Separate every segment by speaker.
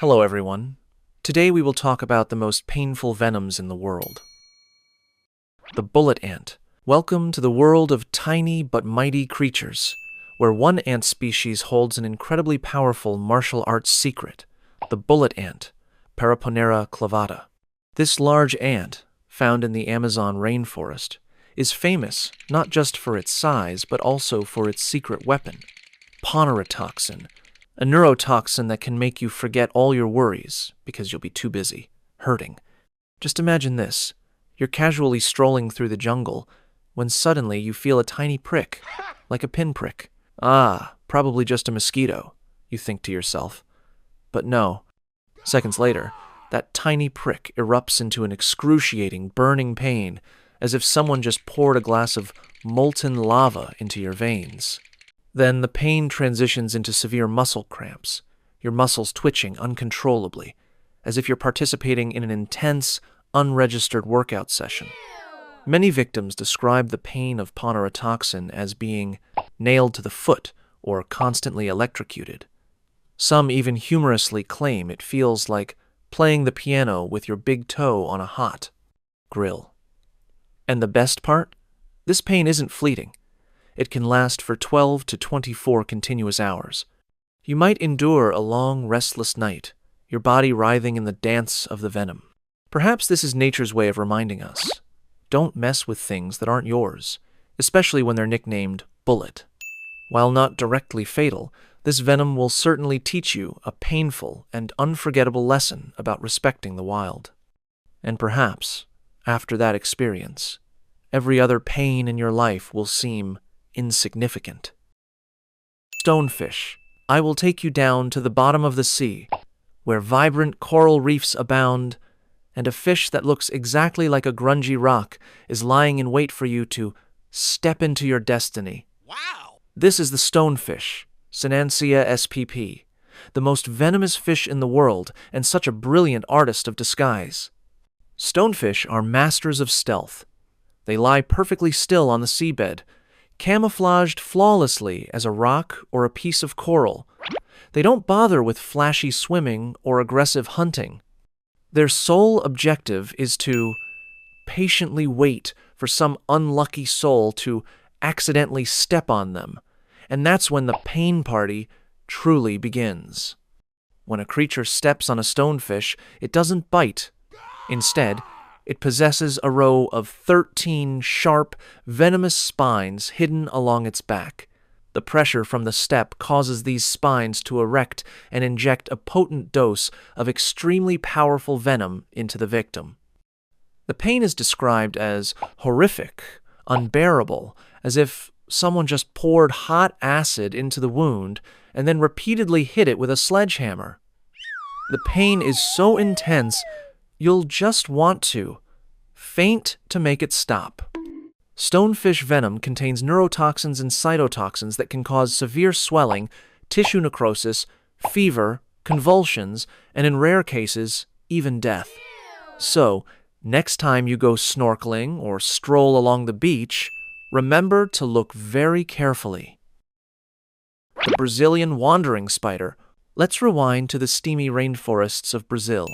Speaker 1: Hello everyone. Today we will talk about the most painful venoms in the world. The bullet ant. Welcome to the world of tiny but mighty creatures, where one ant species holds an incredibly powerful martial arts secret, the bullet ant, Paraponera clavata. This large ant, found in the Amazon rainforest, is famous not just for its size but also for its secret weapon, ponerotoxin, a neurotoxin that can make you forget all your worries because you'll be too busy, hurting. Just imagine this. You're casually strolling through the jungle when suddenly you feel a tiny prick, like a pinprick. Ah, probably just a mosquito, you think to yourself. But no. Seconds later, that tiny prick erupts into an excruciating, burning pain, as if someone just poured a glass of molten lava into your veins. Then the pain transitions into severe muscle cramps, your muscles twitching uncontrollably, as if you're participating in an intense, unregistered workout session. Many victims describe the pain of ponerotoxin as being nailed to the foot or constantly electrocuted. Some even humorously claim it feels like playing the piano with your big toe on a hot grill. And the best part? This pain isn't fleeting. It can last for 12 to 24 continuous hours. You might endure a long, restless night, your body writhing in the dance of the venom. Perhaps this is nature's way of reminding us, don't mess with things that aren't yours, especially when they're nicknamed bullet. While not directly fatal, this venom will certainly teach you a painful and unforgettable lesson about respecting the wild. And perhaps, after that experience, every other pain in your life will seem insignificant. Stonefish. I will take you down to the bottom of the sea, where vibrant coral reefs abound, and a fish that looks exactly like a grungy rock is lying in wait for you to step into your destiny.
Speaker 2: Wow!
Speaker 1: This is the stonefish, Sinansia spp, the most venomous fish in the world and such a brilliant artist of disguise. Stonefish are masters of stealth. They lie perfectly still on the seabed, camouflaged flawlessly as a rock or a piece of coral. They don't bother with flashy swimming or aggressive hunting. Their sole objective is to patiently wait for some unlucky soul to accidentally step on them, and that's when the pain party truly begins. When a creature steps on a stonefish, it doesn't bite. Instead, it possesses a row of 13 sharp, venomous spines hidden along its back. The pressure from the step causes these spines to erect and inject a potent dose of extremely powerful venom into the victim. The pain is described as horrific, unbearable, as if someone just poured hot acid into the wound and then repeatedly hit it with a sledgehammer. The pain is so intense, you'll just want to faint to make it stop. Stonefish venom contains neurotoxins and cytotoxins that can cause severe swelling, tissue necrosis, fever, convulsions, and in rare cases, even death. So, next time you go snorkeling or stroll along the beach, remember to look very carefully. The Brazilian wandering spider. Let's rewind to the steamy rainforests of Brazil.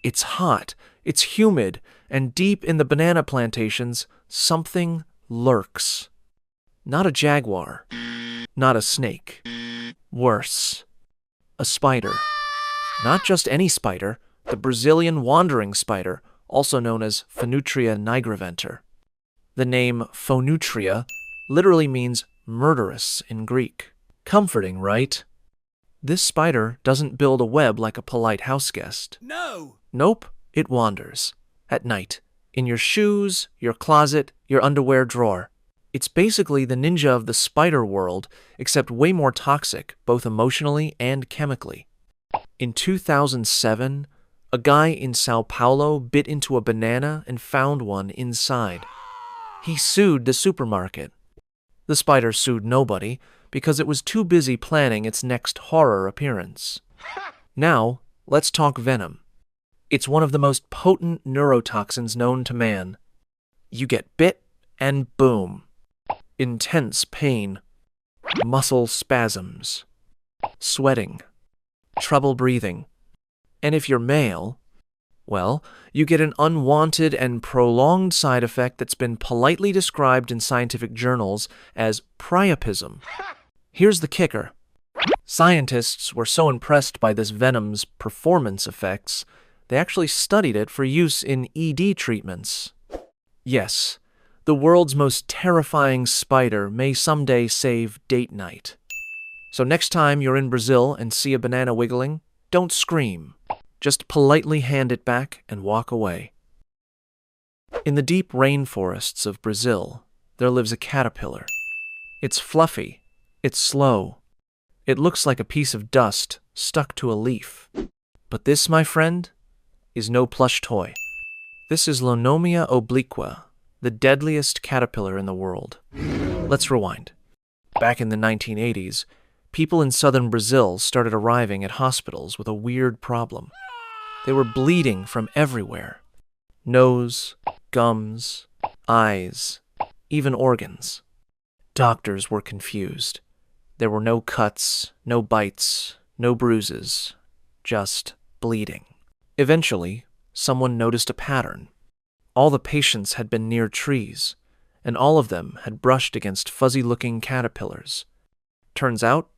Speaker 1: It's hot, it's humid, and deep in the banana plantations, something lurks. Not a jaguar, not a snake. Worse, a spider. Not just any spider, the Brazilian wandering spider, also known as Phoeneutria nigriventer. The name Phoeneutria literally means murderous in Greek. Comforting, right? This spider doesn't build a web like a polite houseguest.
Speaker 2: No!
Speaker 1: Nope, it wanders. At night. In your shoes, your closet, your underwear drawer. It's basically the ninja of the spider world, except way more toxic, both emotionally and chemically. In 2007, a guy in Sao Paulo bit into a banana and found one inside. He sued the supermarket. The spider sued nobody because it was too busy planning its next horror appearance. Now, let's talk venom. It's one of the most potent neurotoxins known to man. You get bit, and boom. Intense pain, muscle spasms, sweating, trouble breathing, And if you're male, well, you get an unwanted and prolonged side effect that's been politely described in scientific journals as priapism. Here's the kicker. Scientists were so impressed by this venom's performance effects, they actually studied it for use in ED treatments. Yes, the world's most terrifying spider may someday save date night. So next time you're in Brazil and see a banana wiggling, don't scream. Just politely hand it back and walk away. In the deep rainforests of Brazil, there lives a caterpillar. It's fluffy. It's slow. It looks like a piece of dust stuck to a leaf. But this, my friend, is no plush toy. This is Lonomia obliqua, the deadliest caterpillar in the world. Let's rewind. Back in the 1980s, people in southern Brazil started arriving at hospitals with a weird problem. They were bleeding from everywhere. Nose, gums, eyes, even organs. Doctors were confused. There were no cuts, no bites, no bruises, just bleeding. Eventually, someone noticed a pattern. All the patients had been near trees, and all of them had brushed against fuzzy-looking caterpillars. Turns out,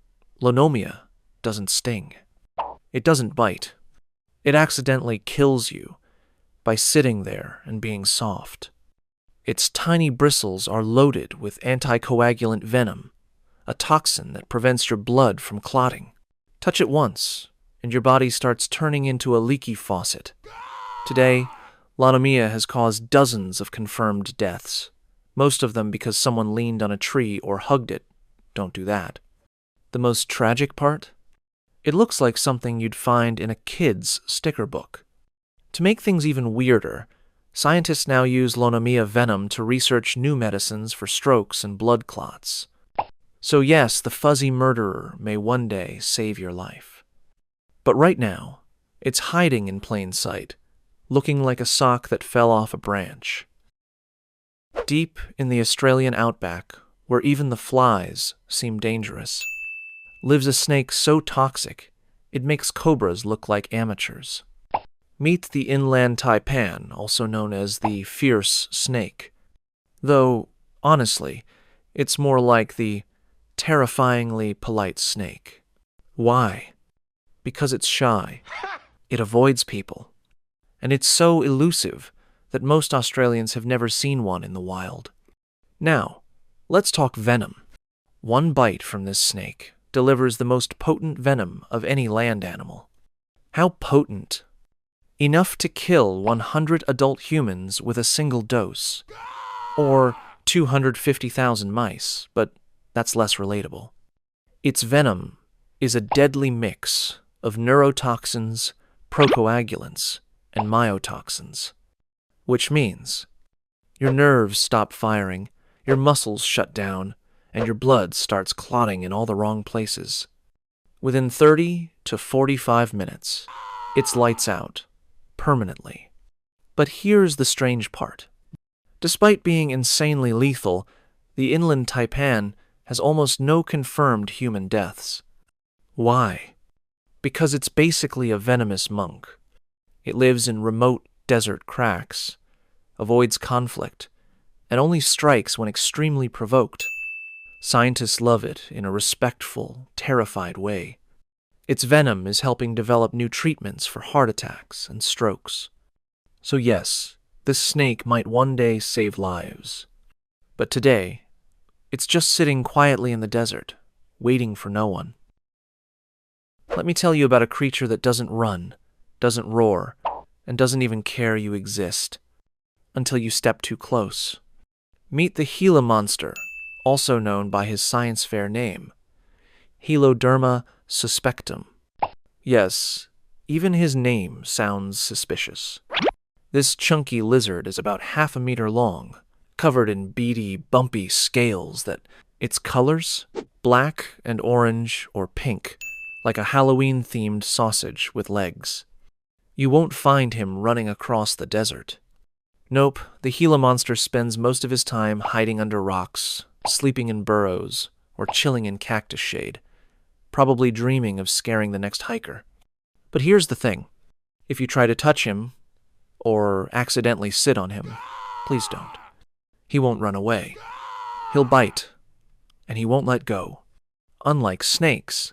Speaker 1: Lonomia doesn't sting. It doesn't bite. It accidentally kills you by sitting there and being soft. Its tiny bristles are loaded with anticoagulant venom, a toxin that prevents your blood from clotting. Touch it once, and your body starts turning into a leaky faucet. Today, Lonomia has caused dozens of confirmed deaths, most of them because someone leaned on a tree or hugged it. Don't do that. The most tragic part? It looks like something you'd find in a kid's sticker book. To make things even weirder, scientists now use Lonomia venom to research new medicines for strokes and blood clots. So yes, the fuzzy murderer may one day save your life. But right now, it's hiding in plain sight, looking like a sock that fell off a branch. Deep in the Australian outback, where even the flies seem dangerous, lives a snake so toxic, it makes cobras look like amateurs. Meet the inland taipan, also known as the fierce snake. Though, honestly, it's more like the terrifyingly polite snake. Why? Because it's shy. It avoids people. And it's so elusive that most Australians have never seen one in the wild. Now, let's talk venom. One bite from this snake delivers the most potent venom of any land animal. How potent? Enough to kill 100 adult humans with a single dose. Or 250,000 mice, but that's less relatable. Its venom is a deadly mix of neurotoxins, procoagulants, and myotoxins. Which means your nerves stop firing, your muscles shut down, and your blood starts clotting in all the wrong places. Within 30 to 45 minutes, it's lights out, permanently. But here's the strange part. Despite being insanely lethal, the inland taipan has almost no confirmed human deaths. Why? Because it's basically a venomous monk. It lives in remote desert cracks, avoids conflict, and only strikes when extremely provoked. Scientists love it in a respectful, terrified way. Its venom is helping develop new treatments for heart attacks and strokes. So yes, this snake might one day save lives. But today, it's just sitting quietly in the desert, waiting for no one. Let me tell you about a creature that doesn't run, doesn't roar, and doesn't even care you exist, until you step too close. Meet the Gila Monster, also known by his science fair name, Heloderma suspectum. Yes, even his name sounds suspicious. This chunky lizard is about half a meter long, covered in beady, bumpy scales that its colors, black and orange or pink, like a Halloween-themed sausage with legs. You won't find him running across the desert. Nope, the Gila Monster spends most of his time hiding under rocks, sleeping in burrows, or chilling in cactus shade, probably dreaming of scaring the next hiker. But here's the thing. If you try to touch him, or accidentally sit on him, please don't. He won't run away. He'll bite, and he won't let go. Unlike snakes,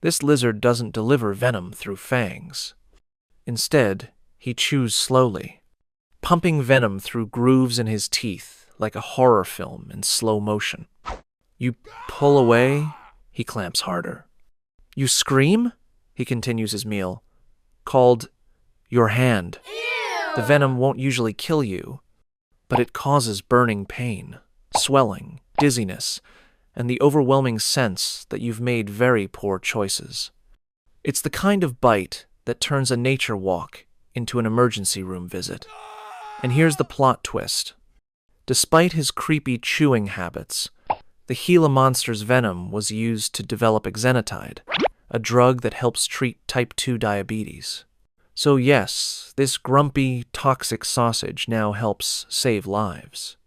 Speaker 1: this lizard doesn't deliver venom through fangs. Instead, he chews slowly, pumping venom through grooves in his teeth like a horror film in slow motion. You pull away, he clamps harder. You scream, he continues his meal, called your hand. The venom won't usually kill you, but it causes burning pain, swelling, dizziness, and the overwhelming sense that you've made very poor choices. It's the kind of bite that turns a nature walk into an emergency room visit. And here's the plot twist. Despite his creepy chewing habits, the Gila Monster's venom was used to develop exenatide, a drug that helps treat type 2 diabetes. So yes, this grumpy, toxic sausage now helps save lives.